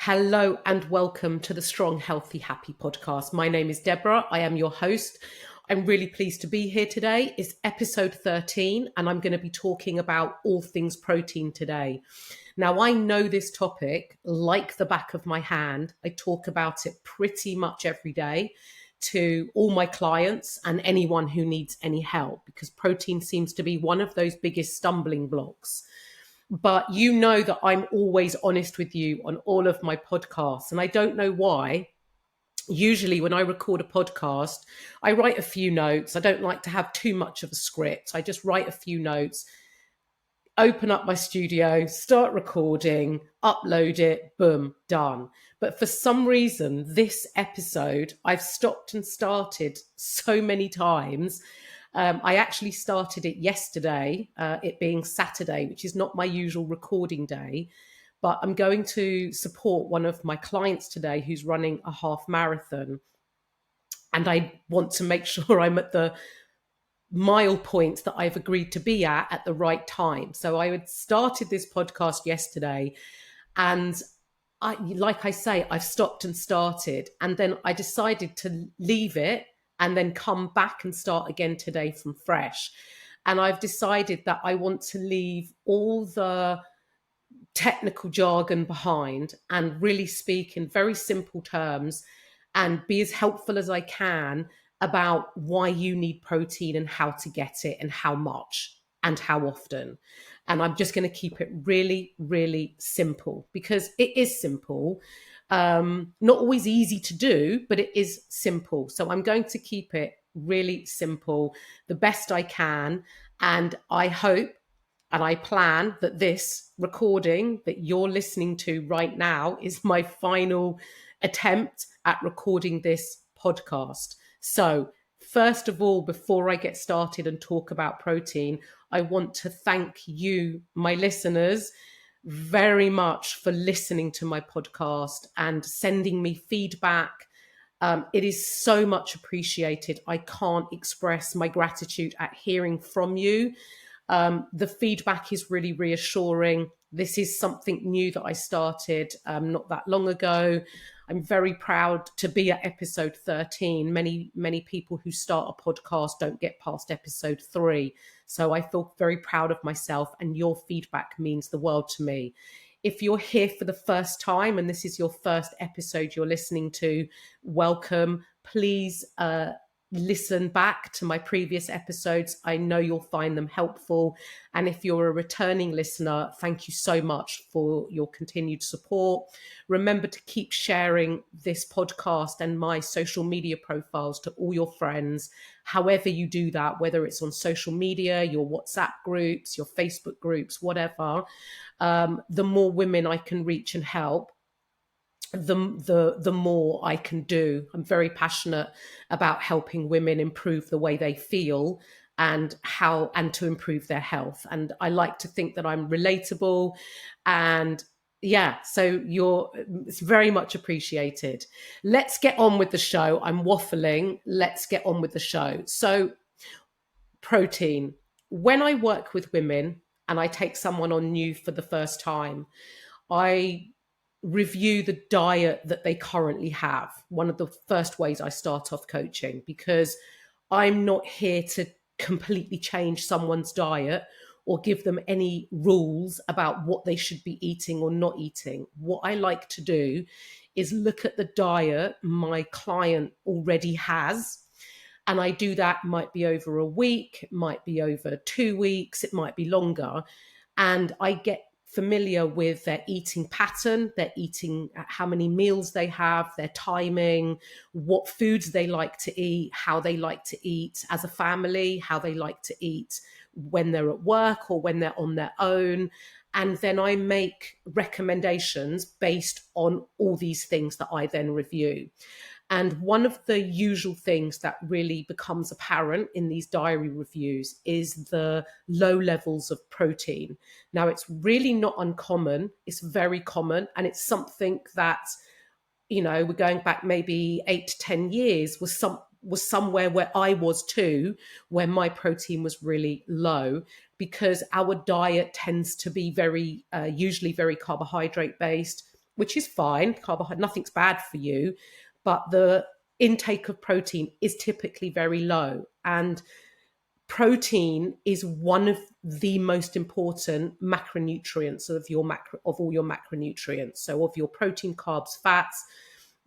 Hello and welcome to the Strong, Healthy, Happy podcast. My name is Debra. I am your host. I'm really pleased to be here today. It's episode 13, and I'm going to be talking about all things protein today. Now, I know this topic like the back of my hand. I talk about it pretty much every day to all my clients and anyone who needs any help, because protein seems to be one of those biggest stumbling blocks. But you know that I'm always honest with you on all of my podcasts. And I don't know why. Usually, when I record a podcast, I write a few notes. I don't like to have too much of a script. I just write a few notes, open up my studio, start recording, upload it, boom, done. But for some reason, this episode, I've stopped and started so many times. I actually started it yesterday, it being Saturday, which is not my usual recording day. But I'm going to support one of my clients today who's running a half marathon. And I want to make sure I'm at the mile point that I've agreed to be at the right time. So I had started this podcast yesterday, and like I say, I've stopped and started, and then I decided to leave it and then come back and start again today from fresh. And I've decided that I want to leave all the technical jargon behind and really speak in very simple terms and be as helpful as I can about why you need protein and how to get it and how much and how often. And I'm just going to keep it really, really simple, because it is simple. Not always easy to do, but it is simple. So I'm going to keep it really simple, the best I can. And I hope and I plan that this recording that you're listening to right now is my final attempt at recording this podcast. So, first of all, before I get started and talk about protein, I want to thank you, my listeners, very much for listening to my podcast and sending me feedback. It is so much appreciated. I can't express my gratitude at hearing from you. The feedback is really reassuring. This is something new that I started not that long ago. I'm very proud to be at episode 13. Many people who start a podcast don't get past episode 3. So I feel very proud of myself, and your feedback means the world to me. If you're here for the first time and this is your first episode you're listening to, welcome. Please listen back to my previous episodes. I know you'll find them helpful. And if you're a returning listener, thank you so much for your continued support. Remember to keep sharing this podcast and my social media profiles to all your friends, however you do that, whether it's on social media, your WhatsApp groups, your Facebook groups, whatever. The more women I can reach and help, the more I can do. I'm very passionate about helping women improve the way they feel and to improve their health. And I like to think that I'm relatable, and so it's very much appreciated. Let's get on with the show. I'm waffling. Let's get on with the show. So, protein. When I work with women and I take someone on new for the first time, I review the diet that they currently have. One of the first ways I start off coaching, because I'm not here to completely change someone's diet or give them any rules about what they should be eating or not eating. What I like to do is look at the diet my client already has. And I do that, might be over a week, it might be over 2 weeks, it might be longer. And I get familiar with their eating pattern, their eating, how many meals they have, their timing, what foods they like to eat, how they like to eat as a family, how they like to eat when they're at work or when they're on their own. And then I make recommendations based on all these things that I then review. And one of the usual things that really becomes apparent in these diary reviews is the low levels of protein. Now, it's really not uncommon. It's very common. And it's something that, we're going back maybe 8 to 10 years, was somewhere where I was too, where my protein was really low, because our diet tends to be usually very carbohydrate based. which is fine. Carbohydrate, nothing's bad for you, but the intake of protein is typically very low. And protein is one of the most important macronutrients of all your macronutrients. So of your protein, carbs, fats,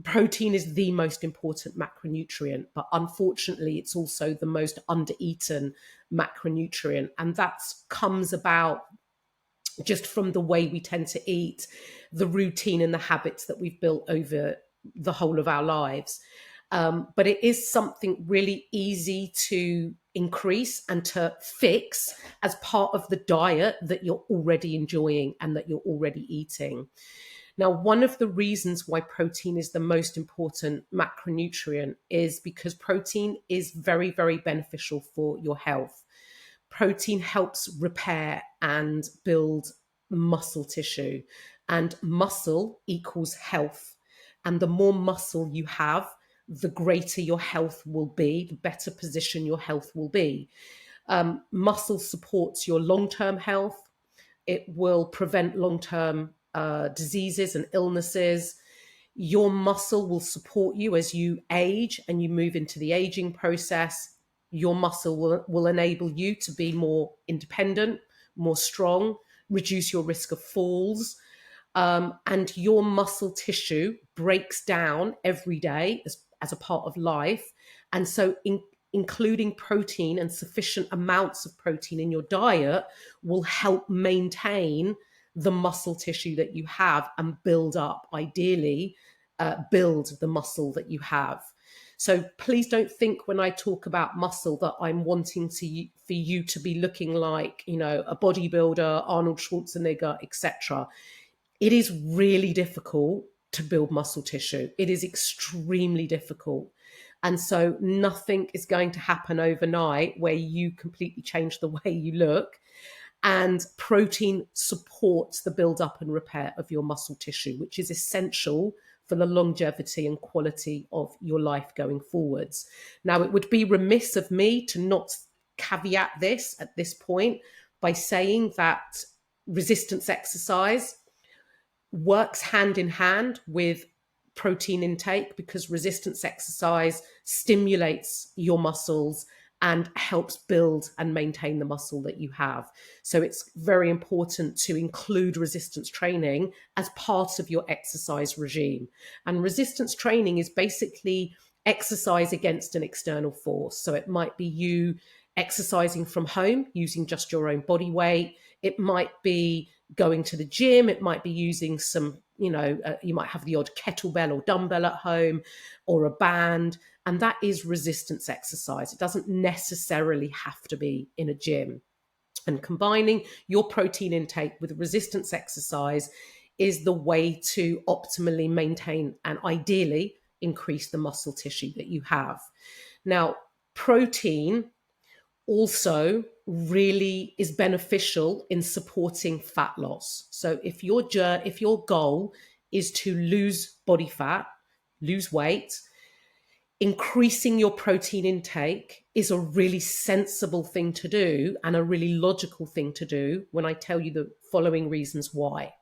protein is the most important macronutrient, but unfortunately it's also the most under-eaten macronutrient. And that comes about just from the way we tend to eat, the routine and the habits that we've built over the whole of our lives. But it is something really easy to increase and to fix as part of the diet that you're already enjoying and that you're already eating. Now, one of the reasons why protein is the most important macronutrient is because protein is very, very beneficial for your health. Protein helps repair and build muscle tissue, and muscle equals health. And the more muscle you have, the greater your health will be, the better position your health will be. Muscle supports your long-term health. It will prevent long-term diseases and illnesses. Your muscle will support you as you age and you move into the aging process. Your muscle will enable you to be more independent, more strong, reduce your risk of falls. And your muscle tissue breaks down every day as a part of life. And so including protein and sufficient amounts of protein in your diet will help maintain the muscle tissue that you have and build up, ideally, build the muscle that you have. So please don't think when I talk about muscle that I'm wanting for you to be looking like, a bodybuilder, Arnold Schwarzenegger, etc. It is really difficult to build muscle tissue. It is extremely difficult. And so nothing is going to happen overnight where you completely change the way you look. And protein supports the build-up and repair of your muscle tissue, which is essential for the longevity and quality of your life going forwards. Now, it would be remiss of me to not caveat this at this point by saying that resistance exercise works hand in hand with protein intake, because resistance exercise stimulates your muscles and helps build and maintain the muscle that you have. So it's very important to include resistance training as part of your exercise regime. And resistance training is basically exercise against an external force. So it might be you exercising from home using just your own body weight. It might be going to the gym. It might be using some, you might have the odd kettlebell or dumbbell at home or a band. And that is resistance exercise. It doesn't necessarily have to be in a gym. And combining your protein intake with resistance exercise is the way to optimally maintain and ideally increase the muscle tissue that you have. Now, protein also really is beneficial in supporting fat loss. So if your goal is to lose body fat, lose weight, increasing your protein intake is a really sensible thing to do and a really logical thing to do when I tell you the following reasons why.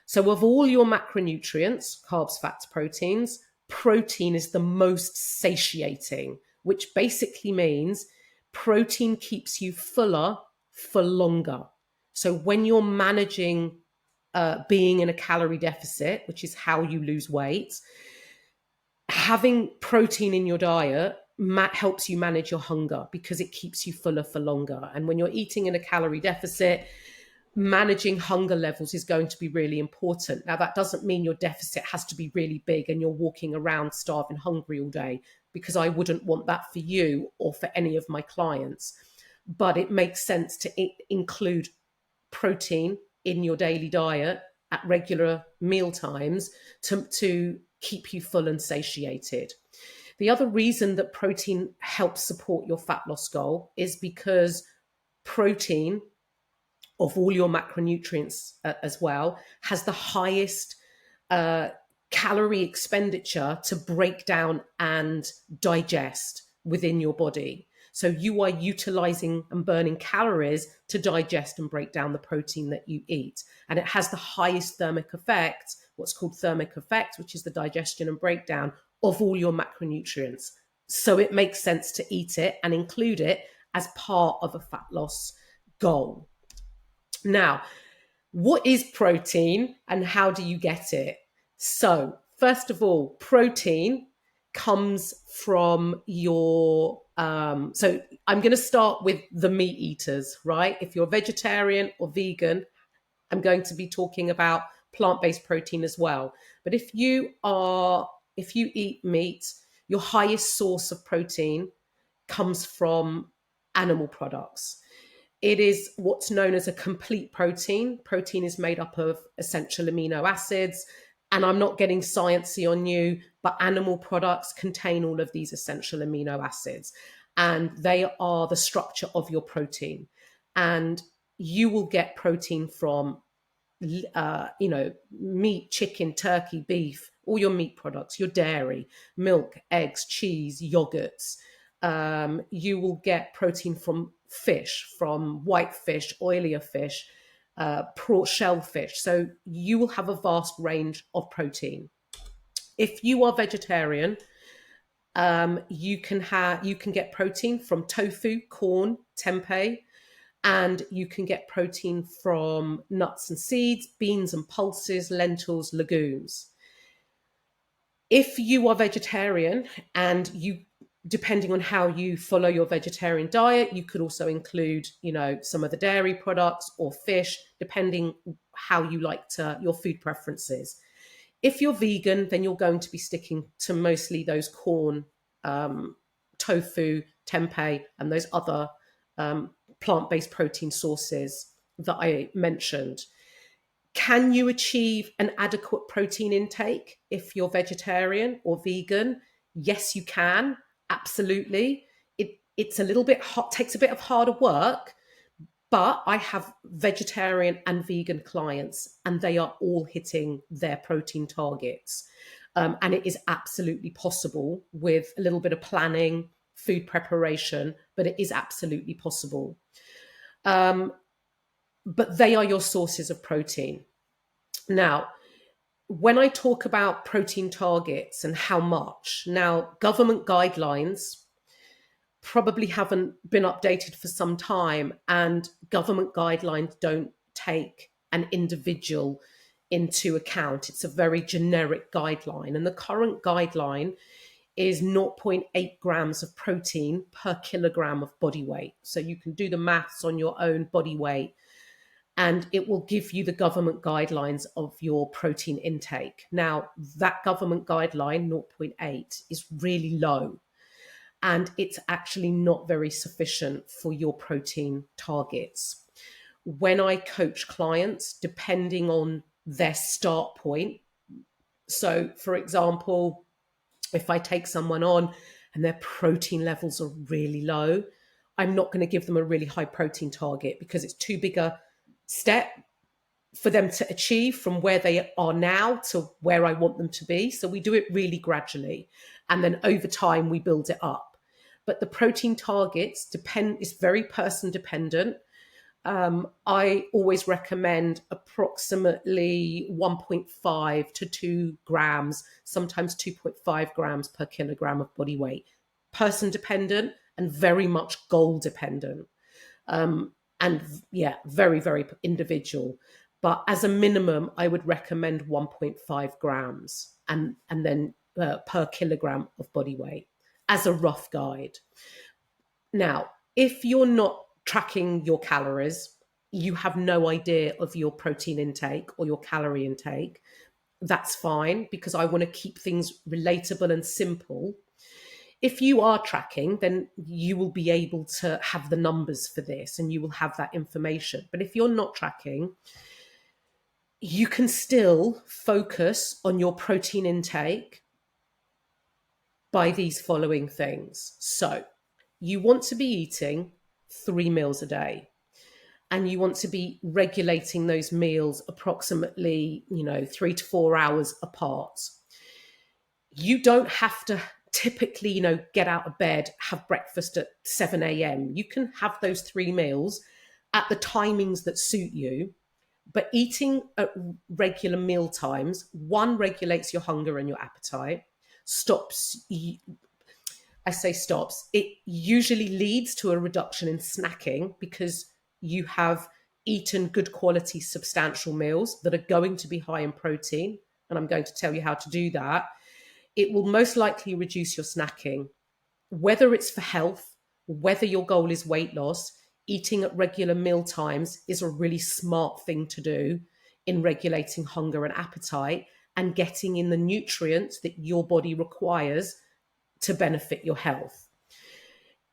So of all your macronutrients, carbs, fats, proteins, protein is the most satiating, which basically means protein keeps you fuller for longer. So when you're managing being in a calorie deficit, which is how you lose weight, having protein in your diet helps you manage your hunger because it keeps you fuller for longer. And when you're eating in a calorie deficit, managing hunger levels is going to be really important. Now, that doesn't mean your deficit has to be really big and you're walking around starving hungry all day, because I wouldn't want that for you or for any of my clients. But it makes sense to include protein in your daily diet at regular meal times to keep you full and satiated. The other reason that protein helps support your fat loss goal is because protein, of all your macronutrients as well, has the highest calorie expenditure to break down and digest within your body. So you are utilizing and burning calories to digest and break down the protein that you eat. And it has the highest thermic effect what's called thermic effect, which is the digestion and breakdown of all your macronutrients. So it makes sense to eat it and include it as part of a fat loss goal. Now, what is protein and how do you get it? So, first of all, protein comes from your. So, I'm going to start with the meat eaters, right? If you're vegetarian or vegan, I'm going to be talking about plant-based protein as well. But if you eat meat, your highest source of protein comes from animal products. It is what's known as a complete protein. Protein is made up of essential amino acids. And I'm not getting sciencey on you, but animal products contain all of these essential amino acids. And they are the structure of your protein. And you will get protein from, meat, chicken, turkey, beef, all your meat products, your dairy, milk, eggs, cheese, yogurts. You will get protein from fish, from white fish, oilier fish, shellfish. So you will have a vast range of protein. If you are vegetarian, you can get protein from tofu, corn, tempeh, and you can get protein from nuts and seeds, beans and pulses, lentils, legumes. If you are vegetarian and depending on how you follow your vegetarian diet, you could also include, some of the dairy products or fish, depending how you like your food preferences. If you're vegan, then you're going to be sticking to mostly those corn, tofu, tempeh, and those other plant-based protein sources that I mentioned. Can you achieve an adequate protein intake if you're vegetarian or vegan? Yes, you can. Absolutely. It's a little bit hot, takes a bit of harder work, but I have vegetarian and vegan clients and they are all hitting their protein targets. And it is absolutely possible with a little bit of planning, food preparation, but it is absolutely possible. But they are your sources of protein. Now, when I talk about protein targets and how much, now government guidelines probably haven't been updated for some time, and government guidelines don't take an individual into account. It's a very generic guideline, and the current guideline is 0.8 grams of protein per kilogram of body weight. So you can do the maths on your own body weight and it will give you the government guidelines of your protein intake. Now, that government guideline, 0.8, is really low. And it's actually not very sufficient for your protein targets. When I coach clients, depending on their start point, so for example, if I take someone on and their protein levels are really low, I'm not going to give them a really high protein target because it's too big a step for them to achieve from where they are now to where I want them to be. So we do it really gradually. And then over time, we build it up. But the protein targets it's very person dependent. I always recommend approximately 1.5 to 2 grams, sometimes 2.5 grams per kilogram of body weight. Person dependent and very much goal dependent. And yeah, very, very individual. But as a minimum, I would recommend 1.5 grams and then per kilogram of body weight as a rough guide. Now, if you're not tracking your calories, you have no idea of your protein intake or your calorie intake, that's fine because I want to keep things relatable and simple. If you are tracking, then you will be able to have the numbers for this and you will have that information. But if you're not tracking, you can still focus on your protein intake by these following things. So you want to be eating 3 meals a day and you want to be regulating those meals approximately, 3 to 4 hours apart. You don't have to typically, get out of bed, have breakfast at 7 a.m. You can have those 3 meals at the timings that suit you. But eating at regular meal times, one, regulates your hunger and your appetite, stops, I say stops, it usually leads to a reduction in snacking because you have eaten good quality, substantial meals that are going to be high in protein. And I'm going to tell you how to do that. It will most likely reduce your snacking, whether it's for health, whether your goal is weight loss. Eating at regular meal times is a really smart thing to do in regulating hunger and appetite and getting in the nutrients that your body requires to benefit your health.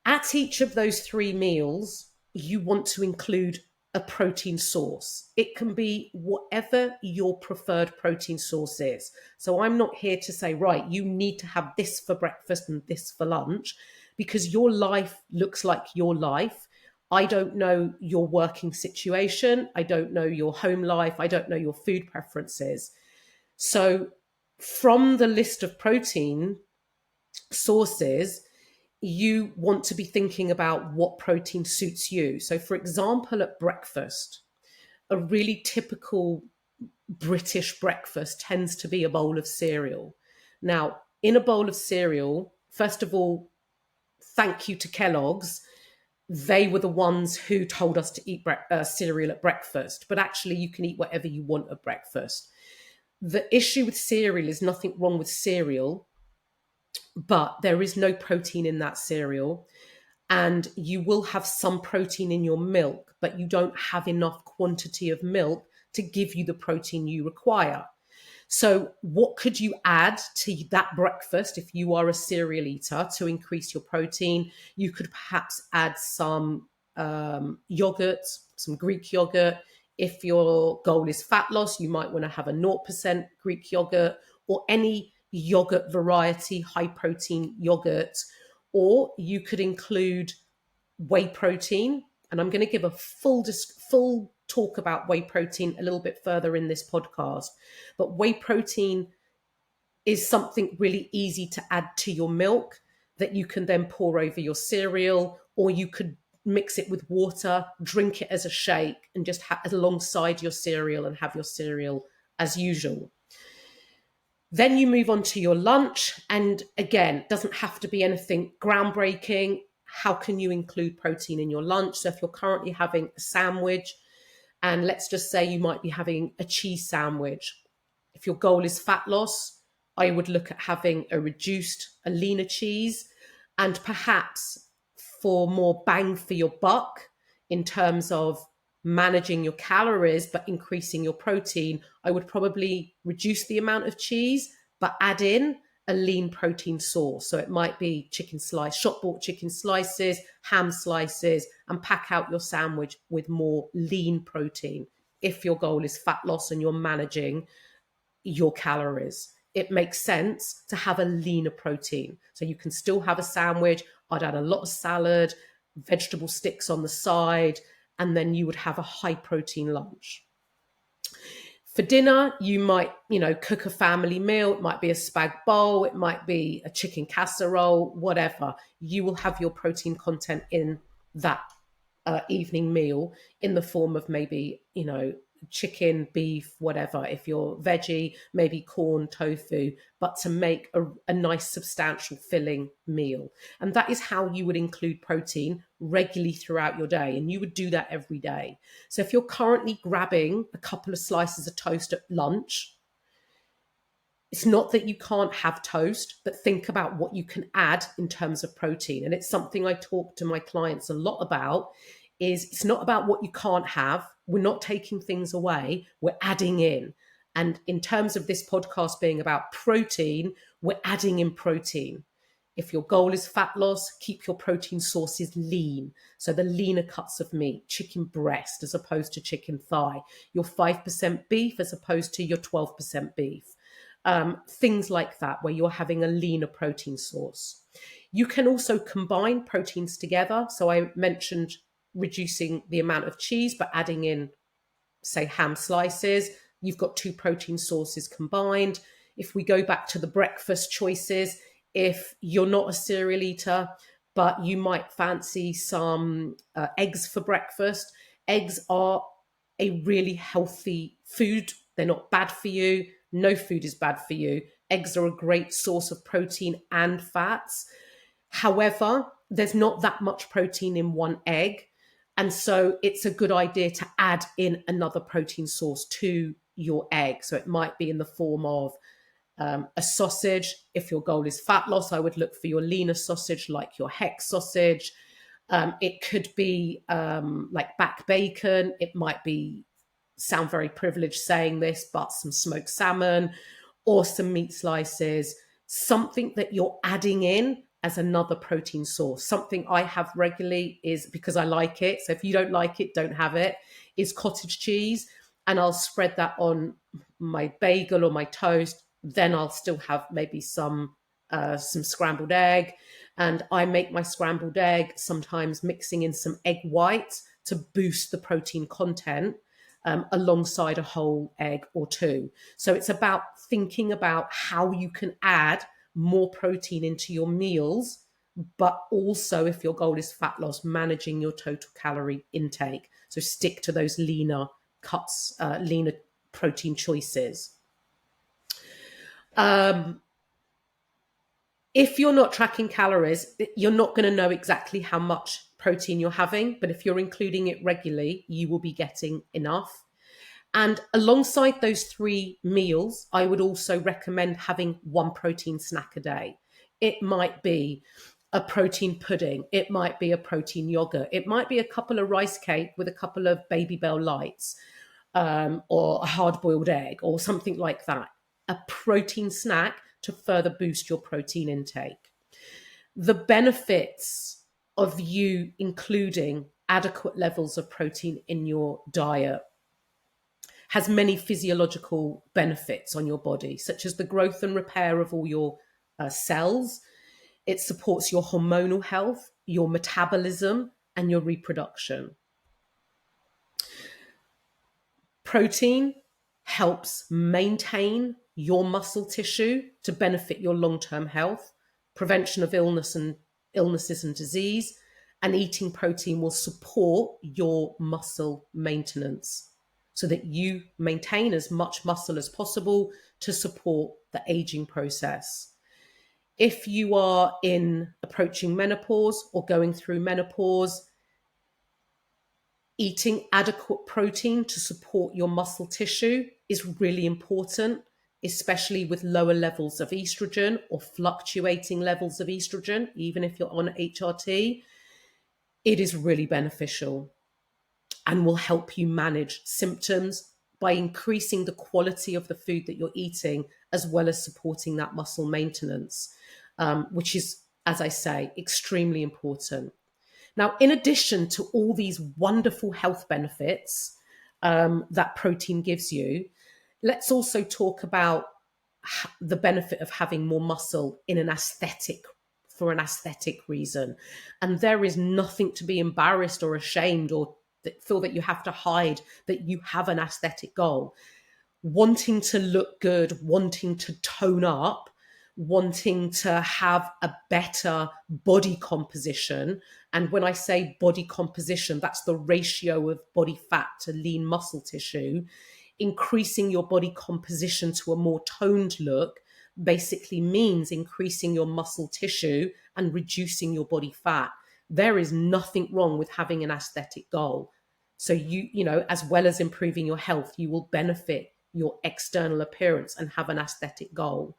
At each of those three meals, you want to include a protein source. It can be whatever your preferred protein source is. So I'm not here to say, right, you need to have this for breakfast and this for lunch, because your life looks like your life. I don't know your working situation. I don't know your home life. I don't know your food preferences. So from the list of protein sources, you want to be thinking about what protein suits you. So, for example, at breakfast, a really typical British breakfast tends to be a bowl of cereal. Now, in a bowl of cereal, first of all, thank you to Kellogg's. They were the ones who told us to eat cereal at breakfast, but actually, you can eat whatever you want at breakfast. The issue with cereal is nothing wrong with cereal, but there is no protein in that cereal. And you will have some protein in your milk, but you don't have enough quantity of milk to give you the protein you require. So what could you add to that breakfast if you are a cereal eater to increase your protein? You could perhaps add some yogurt, some Greek yogurt. If your goal is fat loss, you might want to have a 0% Greek yogurt or any yogurt variety, high protein yogurt. Or you could include whey protein. And I'm going to give a full talk about whey protein a little bit further in this podcast. But whey protein is something really easy to add to your milk that you can then pour over your cereal, or you could mix it with water, drink it as a shake, and just have it alongside your cereal and have your cereal as usual. Then you move on to your lunch. And again, it doesn't have to be anything groundbreaking. How can you include protein in your lunch? So if you're currently having a sandwich, and let's just say you might be having a cheese sandwich. If your goal is fat loss, I would look at having a leaner cheese, and perhaps for more bang for your buck in terms of managing your calories but increasing your protein, I would probably reduce the amount of cheese but add in a lean protein source. So it might be shop bought chicken slices, ham slices, and pack out your sandwich with more lean protein. If your goal is fat loss and you're managing your calories, it makes sense to have a leaner protein. So you can still have a sandwich. I'd add a lot of salad, vegetable sticks on the side, and then you would have a high protein lunch. For dinner, you might, cook a family meal. It might be a spag bowl. It might be a chicken casserole, whatever. You will have your protein content in that evening meal in the form of maybe, chicken, beef, whatever. If you're veggie, maybe corn, tofu, but to make a nice, substantial, filling meal. And that is how you would include protein regularly throughout your day. And you would do that every day. So if you're currently grabbing a couple of slices of toast at lunch, it's not that you can't have toast, but think about what you can add in terms of protein. And it's something I talk to my clients a lot about. It's not about what you can't have. We're not taking things away. We're adding in. And in terms of this podcast being about protein, we're adding in protein. If your goal is fat loss, keep your protein sources lean. So the leaner cuts of meat, chicken breast as opposed to chicken thigh, your 5% beef as opposed to your 12% beef. Things like that, where you're having a leaner protein source. You can also combine proteins together. So I mentioned reducing the amount of cheese, but adding in, say, ham slices. You've got two protein sources combined. If we go back to the breakfast choices, if you're not a cereal eater, but you might fancy some eggs for breakfast, eggs are a really healthy food. They're not bad for you. No food is bad for you. Eggs are a great source of protein and fats. However, there's not that much protein in one egg. And so it's a good idea to add in another protein source to your egg. So it might be in the form of a sausage. If your goal is fat loss, I would look for your leaner sausage, like your hex sausage. It could be like back bacon. It might be, sound very privileged saying this, but some smoked salmon or some meat slices, something that you're adding in as another protein source. Something I have regularly is, because I like it, so if you don't like it, don't have it, is cottage cheese. And I'll spread that on my bagel or my toast. Then I'll still have maybe some scrambled egg. And I make my scrambled egg sometimes mixing in some egg whites to boost the protein content alongside a whole egg or two. So it's about thinking about how you can add more protein into your meals, but also, if your goal is fat loss, managing your total calorie intake. So stick to those leaner cuts, leaner protein choices. If you're not tracking calories, you're not going to know exactly how much protein you're having, but if you're including it regularly, you will be getting enough. And alongside those 3 meals, I would also recommend having one protein snack a day. It might be a protein pudding. It might be a protein yogurt. It might be a couple of rice cake with a couple of Baby Bell Lights, or a hard-boiled egg or something like that. A protein snack to further boost your protein intake. The benefits of you including adequate levels of protein in your diet has many physiological benefits on your body, such as the growth and repair of all your cells. It supports your hormonal health, your metabolism, and your reproduction. Protein helps maintain your muscle tissue to benefit your long-term health, prevention of illnesses and disease, and eating protein will support your muscle maintenance so that you maintain as much muscle as possible to support the aging process. If you are approaching menopause or going through menopause, eating adequate protein to support your muscle tissue is really important, especially with lower levels of estrogen or fluctuating levels of estrogen. Even if you're on HRT, it is really beneficial and will help you manage symptoms by increasing the quality of the food that you're eating, as well as supporting that muscle maintenance, which is, as I say, extremely important. Now, in addition to all these wonderful health benefits that protein gives you, let's also talk about the benefit of having more muscle for an aesthetic reason. And there is nothing to be embarrassed or ashamed or feel that you have to hide that you have an aesthetic goal. Wanting to look good, wanting to tone up, wanting to have a better body composition. And when I say body composition, that's the ratio of body fat to lean muscle tissue. Increasing your body composition to a more toned look basically means increasing your muscle tissue and reducing your body fat. There is nothing wrong with having an aesthetic goal. So as well as improving your health, you will benefit your external appearance and have an aesthetic goal.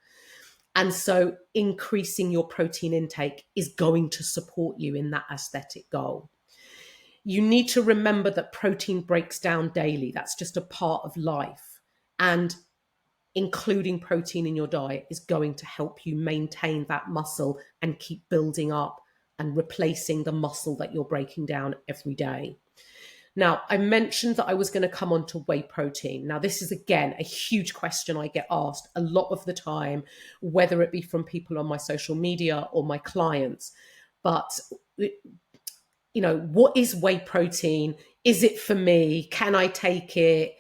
And so increasing your protein intake is going to support you in that aesthetic goal. You need to remember that protein breaks down daily. That's just a part of life. And including protein in your diet is going to help you maintain that muscle and keep building up and replacing the muscle that you're breaking down every day. Now, I mentioned that I was going to come on to whey protein. Now, this is, again, a huge question I get asked a lot of the time, whether it be from people on my social media or my clients. But, what is whey protein? Is it for me? Can I take it?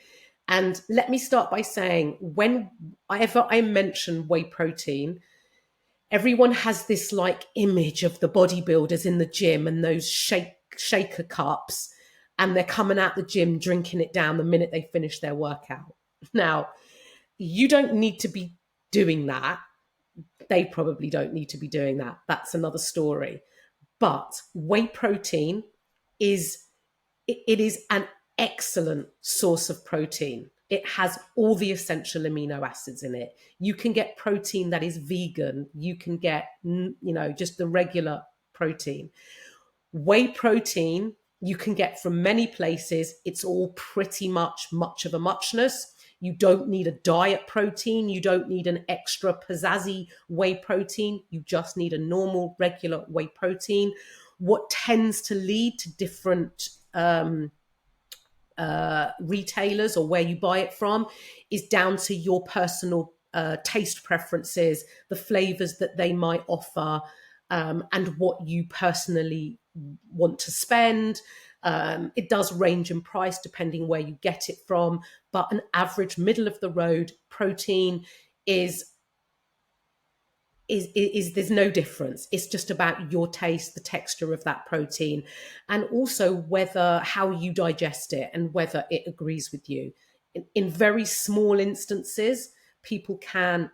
And let me start by saying, whenever I mention whey protein, everyone has this image of the bodybuilders in the gym and those shaker cups. and they're coming out the gym drinking it down the minute they finish their workout. Now, you don't need to be doing that. They probably don't need to be doing that. That's another story. But whey protein is it is an excellent source of protein. It has all the essential amino acids in it. You can get protein that is vegan. You can get, just the regular protein. Whey protein you can get from many places. It's all pretty much of a muchness. You don't need a diet protein. You don't need an extra pizzazzy whey protein. You just need a normal, regular whey protein. What tends to lead to different retailers or where you buy it from is down to your personal taste preferences, the flavors that they might offer, and what you personally want to spend. It does range in price depending where you get it from, but an average middle of the road protein is there's no difference. It's just about your taste, the texture of that protein, and also how you digest it and whether it agrees with you. In very small instances, people can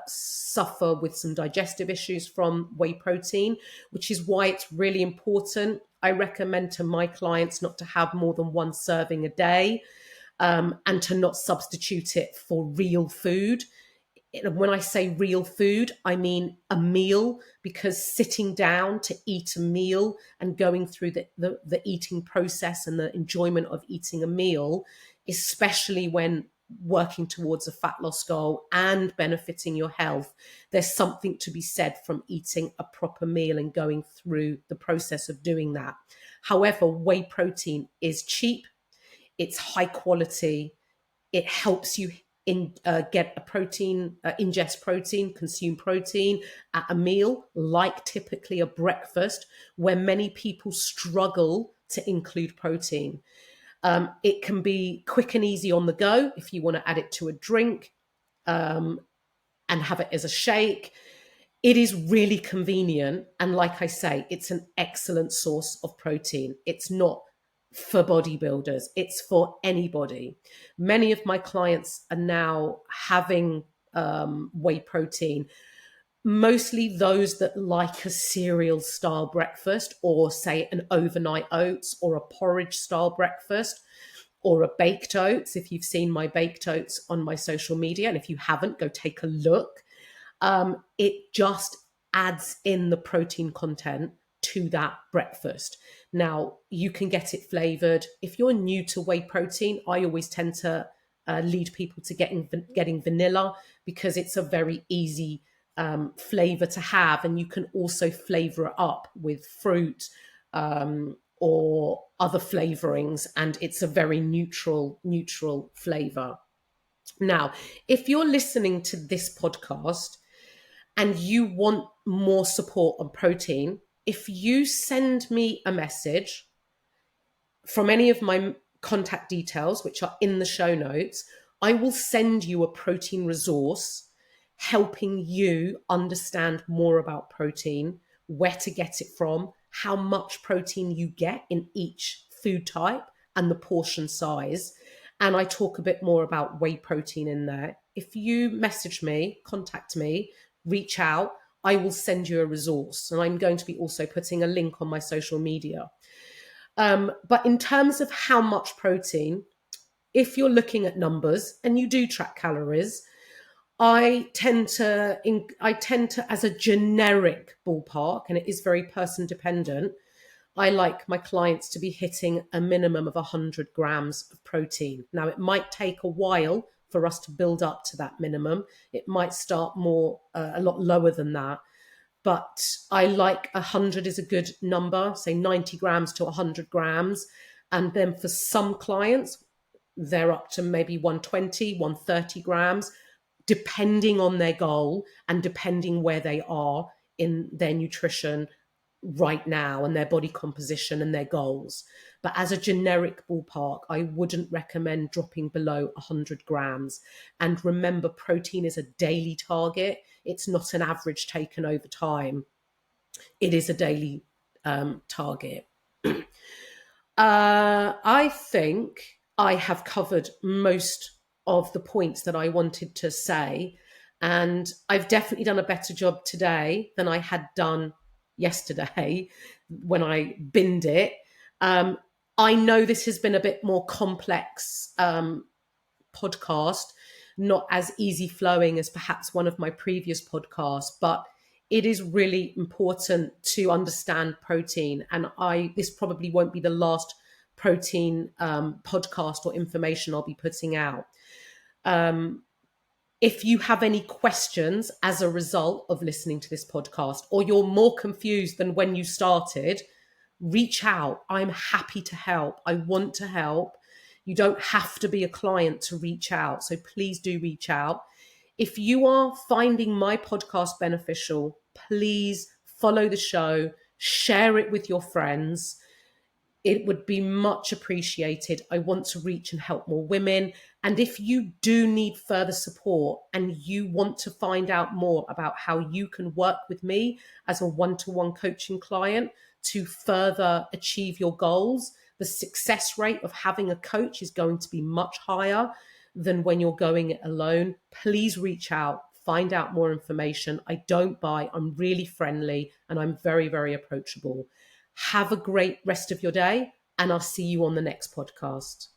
suffer with some digestive issues from whey protein, which is why it's really important. I recommend to my clients not to have more than one serving a day, and to not substitute it for real food. When I say real food, I mean a meal, because sitting down to eat a meal and going through the eating process and the enjoyment of eating a meal, especially when working towards a fat loss goal and benefiting your health, there's something to be said from eating a proper meal and going through the process of doing that. However, whey protein is cheap, it's high quality, it helps you get a protein, ingest protein, consume protein at a meal, like typically a breakfast, where many people struggle to include protein. It can be quick and easy on the go if you want to add it to a drink, and have it as a shake. It is really convenient. And like I say, it's an excellent source of protein. It's not for bodybuilders, it's for anybody. Many of my clients are now having whey protein, mostly those that like a cereal style breakfast, or say an overnight oats or a porridge style breakfast, or a baked oats. If you've seen my baked oats on my social media, and if you haven't, go take a look. It just adds in the protein content to that breakfast. Now, you can get it flavored. If you're new to whey protein, I always tend to lead people to getting vanilla, because it's a very easy flavor to have. And you can also flavor it up with fruit, or other flavorings, and it's a very neutral flavor. Now, if you're listening to this podcast and you want more support on protein, if you send me a message from any of my contact details, which are in the show notes, I will send you a protein resource helping you understand more about protein, where to get it from, how much protein you get in each food type, and the portion size. And I talk a bit more about whey protein in there. If you message me, contact me, reach out, I will send you a resource. And I'm going to be also putting a link on my social media. But in terms of how much protein, if you're looking at numbers and you do track calories, I tend to, as a generic ballpark, and it is very person dependent, I like my clients to be hitting a minimum of 100 grams of protein. Now, it might take a while for us to build up to that minimum. It might start a lot lower than that. But I like 100 is a good number, say 90 grams to 100 grams. And then for some clients, they're up to maybe 120, 130 grams, depending on their goal and depending where they are in their nutrition right now and their body composition and their goals. But as a generic ballpark, I wouldn't recommend dropping below 100 grams. And remember, protein is a daily target. It's not an average taken over time. It is a daily target. I think I have covered most of the points that I wanted to say. And I've definitely done a better job today than I had done yesterday when I binned it. Um, I know this has been a bit more complex podcast, not as easy flowing as perhaps one of my previous podcasts, but it is really important to understand protein. And this probably won't be the last protein podcast or information I'll be putting out. Um, if you have any questions as a result of listening to this podcast, or you're more confused than when you started, reach out. I'm happy to help. I want to help. You don't have to be a client to reach out. So please do reach out. If you are finding my podcast beneficial, please follow the show, share it with your friends. It would be much appreciated. I want to reach and help more women. And if you do need further support and you want to find out more about how you can work with me as a one-to-one coaching client to further achieve your goals, the success rate of having a coach is going to be much higher than when you're going it alone. Please reach out, find out more information. I don't buy, I'm really friendly, and I'm very, very approachable. Have a great rest of your day, and I'll see you on the next podcast.